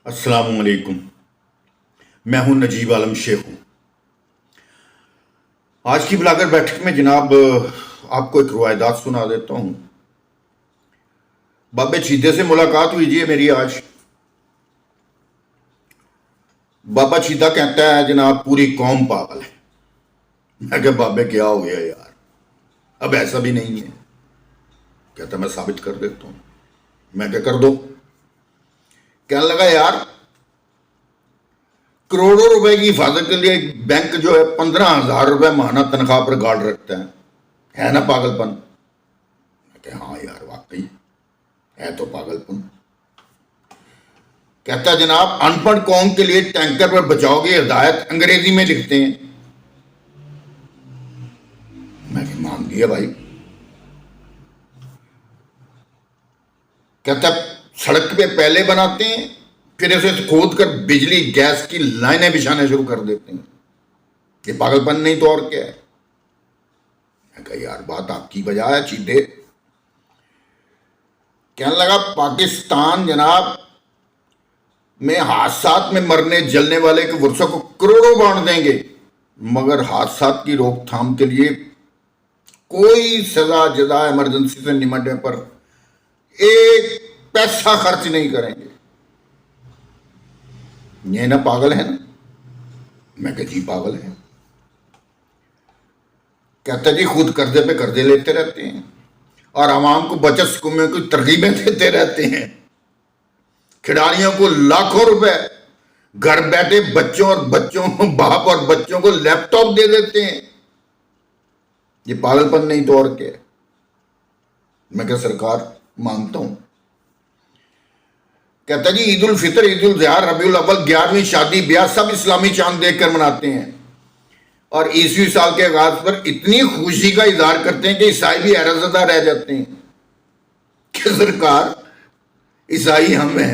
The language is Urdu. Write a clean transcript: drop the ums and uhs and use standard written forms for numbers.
السلام علیکم. میں ہوں نجیب عالم شیخ ہوں. آج کی بلاگر بیٹھک میں جناب آپ کو ایک روایدات سنا دیتا ہوں. بابے چیتے سے ملاقات ہوئی جی میری آج. بابا چیتا کہتا ہے جناب پوری قوم پاگل ہے. میں کہ بابے کیا ہو گیا یار، اب ایسا بھی نہیں ہے. کہتا میں ثابت کر دیتا ہوں. میں کہ کر دو. کہنے لگا یار کروڑوں روپے کی حفاظت کے لیے ایک بینک جو ہے 15,000 روپے ماہانہ تنخواہ پر گارڈ رکھتا ہے نا پاگل پن؟ میں کہ ہاں یار واقعی ہے تو پاگل پن. کہتا جناب ان پڑھ قوم کے لیے ٹینکر پر بچاؤ کی ہدایت انگریزی میں لکھتے ہیں. میں کہ مان دیا بھائی. کہتا سڑک پہ پہلے بناتے ہیں پھر اسے کھود کر بجلی گیس کی لائنیں بچھانے شروع کر دیتے ہیں. یہ پاگل پن نہیں تو اور کیا ہے؟ میں کہا یار بات آپ کی بجا ہے چیتے. کہنے لگا پاکستان جناب میں حادثات میں مرنے جلنے والے کے ورثوں کو کروڑوں بانٹ دیں گے مگر حادثات کی روک تھام کے لیے کوئی سزا جزا ایمرجنسی سے نمٹنے پر ایک پیسہ خرچ نہیں کریں گے. یہ نا پاگل ہے نا؟ میں کہ جی پاگل ہے. کہتا جی خود قرضے پہ قرضے لیتے رہتے ہیں اور عوام کو بچت سکیموں کی ترغیبیں دیتے رہتے ہیں. کھلاڑیوں کو لاکھوں روپے گھر بیٹھے بچوں باپ اور بچوں کو لیپ ٹاپ دے دیتے ہیں. یہ پاگل پن نہیں تو اور کیا ہے؟ میں کہ سرکار مانتا ہوں. کہتا جی عید الفطر عید الاضحیٰ ربیع الاول 11ویں شادی بیاہ سب اسلامی چاند دیکھ کر مناتے ہیں اور عیسوی سال کے آغاز پر اتنی خوشی کا اظہار کرتے ہیں کہ عیسائی بھی حیرت زدہ رہ جاتے ہیں کہ سرکار عیسائی ہم ہیں